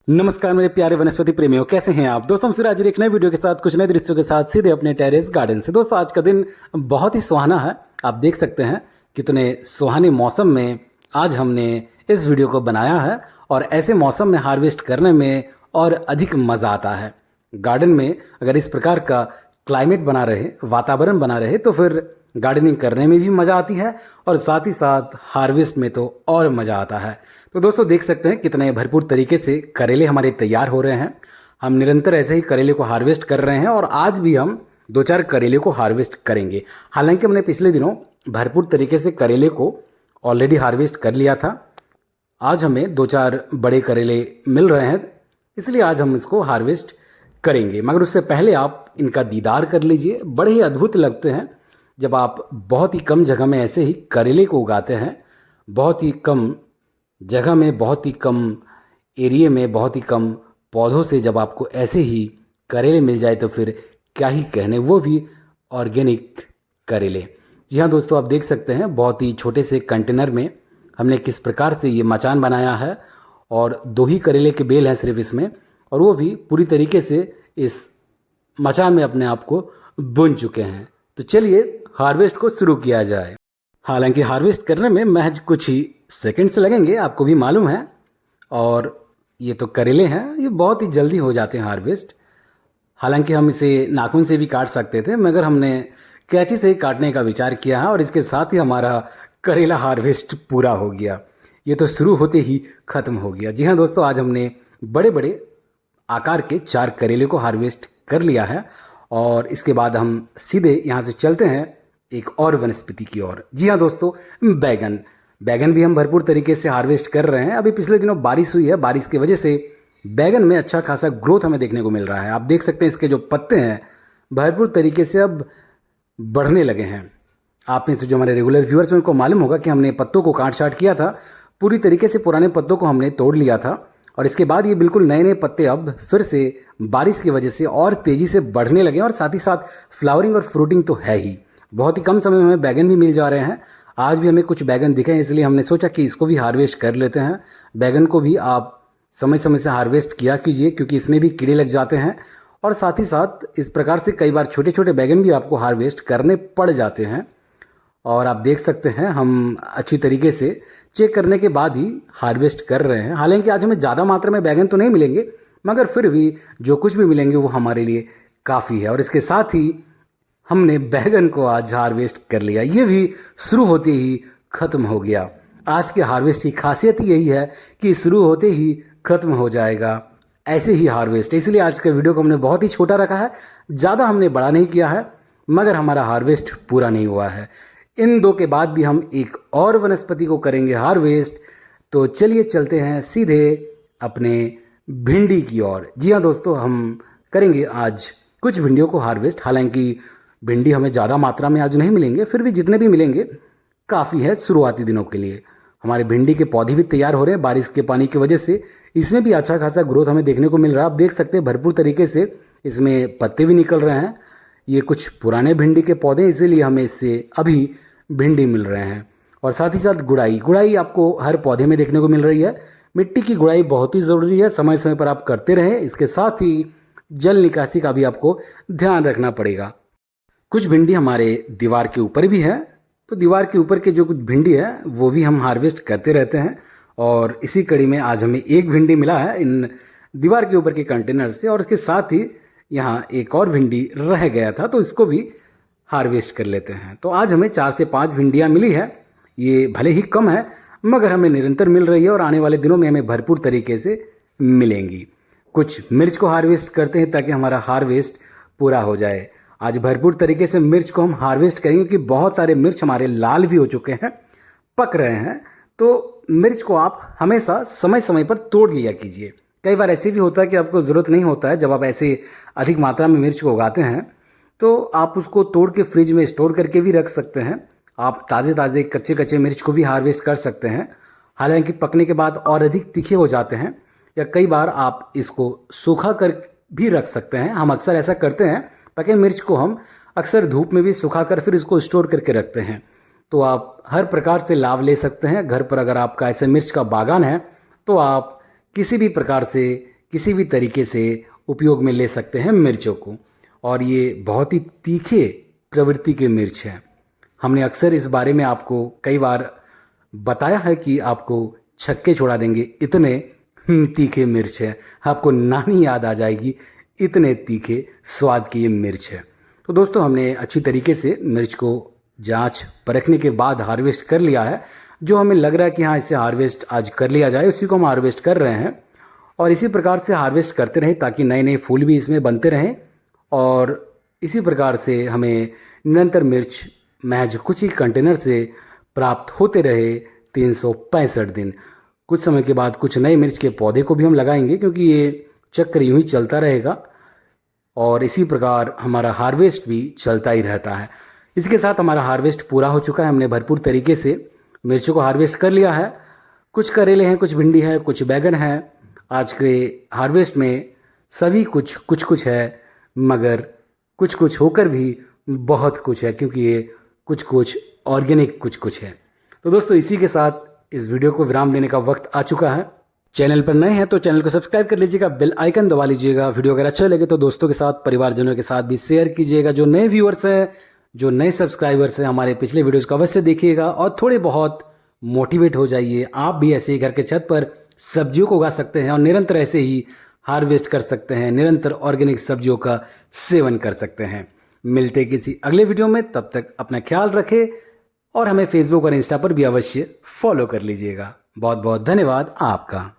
नमस्कार मेरे प्यारे वनस्पति प्रेमियों, कैसे हैं आप दोस्तों। फिर आज एक नए वीडियो के साथ कुछ नए दृश्यों के साथ सीधे अपने टेरेस गार्डन से। दोस्तों आज का दिन बहुत ही सुहाना है। आप देख सकते हैं कितने सुहाने मौसम में आज हमने इस वीडियो को बनाया है और ऐसे मौसम में हार्वेस्ट करने में और अधिक मज़ा आता है। गार्डन में अगर इस प्रकार का क्लाइमेट बना रहे, वातावरण बना रहे, तो फिर गार्डनिंग करने में भी मज़ा आती है और साथ ही साथ हार्वेस्ट में तो और मज़ा आता है। तो दोस्तों देख सकते हैं कितने भरपूर तरीके से करेले हमारे तैयार हो रहे हैं। हम निरंतर ऐसे ही करेले को हार्वेस्ट कर रहे हैं और आज भी हम 2-4 करेले को हार्वेस्ट करेंगे। हालांकि हमने पिछले दिनों भरपूर तरीके से करेले को ऑलरेडी हार्वेस्ट कर लिया था। आज हमें 2-4 बड़े करेले मिल रहे हैं, इसलिए आज हम इसको हार्वेस्ट करेंगे। मगर उससे पहले आप इनका दीदार कर लीजिए। बड़े ही अद्भुत लगते हैं जब आप बहुत ही कम जगह में ऐसे ही करेले को उगाते हैं। बहुत ही कम जगह में, बहुत ही कम एरिया में, बहुत ही कम पौधों से जब आपको ऐसे ही करेले मिल जाए तो फिर क्या ही कहने, वो भी ऑर्गेनिक करेले। जी हाँ दोस्तों, आप देख सकते हैं बहुत ही छोटे से कंटेनर में हमने किस प्रकार से ये मचान बनाया है और 2 ही करेले के बेल हैं सिर्फ इसमें, और वो भी पूरी तरीके से इस मचान में अपने आप को बुन चुके हैं। तो चलिए हार्वेस्ट को शुरू किया जाए। हालांकि हार्वेस्ट करने में महज कुछ ही सेकंड्स लगेंगे, आपको भी मालूम है। और ये तो करेले हैं, ये बहुत ही जल्दी हो जाते हैं हार्वेस्ट। हालांकि हम इसे नाखून से भी काट सकते थे, मगर हमने कैंची से ही काटने का विचार किया है और इसके साथ ही हमारा करेला हार्वेस्ट पूरा हो गया। ये तो शुरू होते ही ख़त्म हो गया। जी हाँ दोस्तों, आज हमने बड़े बड़े आकार के 4 करेले को हार्वेस्ट कर लिया है और इसके बाद हम सीधे यहाँ से चलते हैं एक और वनस्पति की ओर। जी हाँ दोस्तों, बैगन भी हम भरपूर तरीके से हार्वेस्ट कर रहे हैं। अभी पिछले दिनों बारिश हुई है, बारिश की वजह से बैगन में अच्छा खासा ग्रोथ हमें देखने को मिल रहा है। आप देख सकते हैं इसके जो पत्ते हैं भरपूर तरीके से अब बढ़ने लगे हैं। आप में से जो हमारे रेगुलर व्यूअर्स हैं उनको मालूम होगा कि हमने पत्तों को काट छाट किया था, पूरी तरीके से पुराने पत्तों को हमने तोड़ लिया था और इसके बाद ये बिल्कुल नए नए पत्ते अब फिर से बारिश की वजह से और तेज़ी से बढ़ने लगे और साथ ही साथ फ्लावरिंग और फ्रूटिंग तो है ही। बहुत ही कम समय में हमें बैगन भी मिल जा रहे हैं। आज भी हमें कुछ बैगन दिखे हैं, इसलिए हमने सोचा कि इसको भी हार्वेस्ट कर लेते हैं। बैगन को भी आप समय समय से हार्वेस्ट किया कीजिए क्योंकि इसमें भी कीड़े लग जाते हैं और साथ ही साथ इस प्रकार से कई बार छोटे छोटे बैगन भी आपको हार्वेस्ट करने पड़ जाते हैं। और आप देख सकते हैं हम अच्छी तरीके से चेक करने के बाद ही हार्वेस्ट कर रहे हैं। हालांकि आज हमें ज़्यादा मात्रा में बैगन तो नहीं मिलेंगे, मगर फिर भी जो कुछ भी मिलेंगे वो हमारे लिए काफ़ी है। और इसके साथ ही हमने बैगन को आज हार्वेस्ट कर लिया। ये भी शुरू होते ही ख़त्म हो गया। आज के हार्वेस्ट की खासियत यही है कि शुरू होते ही ख़त्म हो जाएगा, ऐसे ही हार्वेस्ट। इसलिए आज के वीडियो को हमने बहुत ही छोटा रखा है, ज़्यादा हमने बड़ा नहीं किया है, मगर हमारा हार्वेस्ट पूरा नहीं हुआ है। इन 2 के बाद भी हम एक और वनस्पति को करेंगे हार्वेस्ट। तो चलिए चलते हैं सीधे अपने भिंडी की ओर। जी हाँ दोस्तों, हम करेंगे आज कुछ भिंडियों को हार्वेस्ट। हालांकि भिंडी हमें ज़्यादा मात्रा में आज नहीं मिलेंगे, फिर भी जितने भी मिलेंगे काफ़ी है शुरुआती दिनों के लिए। हमारे भिंडी के पौधे भी तैयार हो रहे हैं बारिश के पानी की वजह से। इसमें भी अच्छा खासा ग्रोथ हमें देखने को मिल रहा है। आप देख सकते हैं भरपूर तरीके से इसमें पत्ते भी निकल रहे हैं। ये कुछ पुराने भिंडी के पौधे, इसीलिए हमें इससे अभी भिंडी मिल रहे हैं। और साथ ही साथ गुड़ाई आपको हर पौधे में देखने को मिल रही है। मिट्टी की गुड़ाई बहुत ही ज़रूरी है, समय समय पर आप करते रहें। इसके साथ ही जल निकासी का भी आपको ध्यान रखना पड़ेगा। कुछ भिंडी हमारे दीवार के ऊपर भी है, तो दीवार के ऊपर के जो कुछ भिंडी है वो भी हम हार्वेस्ट करते रहते हैं। और इसी कड़ी में आज हमें एक भिंडी मिला है इन दीवार के ऊपर के कंटेनर से, और इसके साथ ही यहाँ एक और भिंडी रह गया था, तो इसको भी हार्वेस्ट कर लेते हैं। तो आज हमें 4 से 5 भिंडियाँ मिली है। ये भले ही कम है, मगर हमें निरंतर मिल रही है और आने वाले दिनों में हमें भरपूर तरीके से मिलेंगी। कुछ मिर्च को हार्वेस्ट करते हैं ताकि हमारा हार्वेस्ट पूरा हो जाए। आज भरपूर तरीके से मिर्च को हम हार्वेस्ट करेंगे क्योंकि बहुत सारे मिर्च हमारे लाल भी हो चुके हैं, पक रहे हैं। तो मिर्च को आप हमेशा समय समय पर तोड़ लिया कीजिए। कई बार ऐसे भी होता है कि आपको ज़रूरत नहीं होता है, जब आप ऐसे अधिक मात्रा में मिर्च को उगाते हैं तो आप उसको तोड़ के फ्रिज में स्टोर करके भी रख सकते हैं। आप ताज़े कच्चे मिर्च को भी हार्वेस्ट कर सकते हैं। हालांकि पकने के बाद और अधिक तीखे हो जाते हैं, या कई बार आप इसको सूखा कर भी रख सकते हैं। हम अक्सर ऐसा करते हैं, पके मिर्च को हम अक्सर धूप में भी सुखाकर फिर इसको स्टोर करके रखते हैं। तो आप हर प्रकार से लाभ ले सकते हैं। घर पर अगर आपका ऐसे मिर्च का बागान है तो आप किसी भी प्रकार से किसी भी तरीके से उपयोग में ले सकते हैं मिर्चों को। और ये बहुत ही तीखे प्रवृत्ति के मिर्च है। हमने अक्सर इस बारे में आपको कई बार बताया है कि आपको छक्के छुड़ा देंगे, इतने तीखे मिर्च है। आपको नानी याद आ जाएगी, इतने तीखे स्वाद की ये मिर्च है। तो दोस्तों, हमने अच्छी तरीके से मिर्च को जांच परखने के बाद हार्वेस्ट कर लिया है। जो हमें लग रहा है कि हाँ, इसे हार्वेस्ट आज कर लिया जाए, उसी को हम हार्वेस्ट कर रहे हैं। और इसी प्रकार से हार्वेस्ट करते रहें ताकि नए नए फूल भी इसमें बनते रहें। और इसी प्रकार से हमें निरंतर मिर्च महज कुछ ही कंटेनर से प्राप्त होते रहे 365 दिन। कुछ समय के बाद कुछ नए मिर्च के पौधे को भी हम लगाएंगे, क्योंकि ये चक्र यूं ही चलता रहेगा और इसी प्रकार हमारा हार्वेस्ट भी चलता ही रहता है। इसके साथ हमारा हार्वेस्ट पूरा हो चुका है। हमने भरपूर तरीके से मिर्चों को हार्वेस्ट कर लिया है। कुछ करेले हैं, कुछ भिंडी है, कुछ बैगन है। आज के हार्वेस्ट में सभी कुछ कुछ है, मगर कुछ कुछ होकर भी बहुत कुछ है, क्योंकि ये कुछ ऑर्गेनिक कुछ है। तो दोस्तों, इसी के साथ इस वीडियो को विराम देने का वक्त आ चुका है। चैनल पर नए हैं तो चैनल को सब्सक्राइब कर लीजिएगा, बेल आइकन दबा लीजिएगा। वीडियो अगर अच्छा लगे तो दोस्तों के साथ, परिवारजनों के साथ भी शेयर कीजिएगा। जो नए व्यूअर्स हैं, जो नए सब्सक्राइबर्स हैं, हमारे पिछले वीडियोस को अवश्य देखिएगा और थोड़े बहुत मोटिवेट हो जाइए। आप भी ऐसे ही घर के छत पर सब्जियों को उगा सकते हैं और निरंतर ऐसे ही हार्वेस्ट कर सकते हैं, निरंतर ऑर्गेनिक सब्जियों का सेवन कर सकते हैं। मिलते किसी अगले वीडियो में, तब तक अपना ख्याल रखें और हमें फेसबुक और इंस्टा पर भी अवश्य फॉलो कर लीजिएगा। बहुत बहुत धन्यवाद आपका।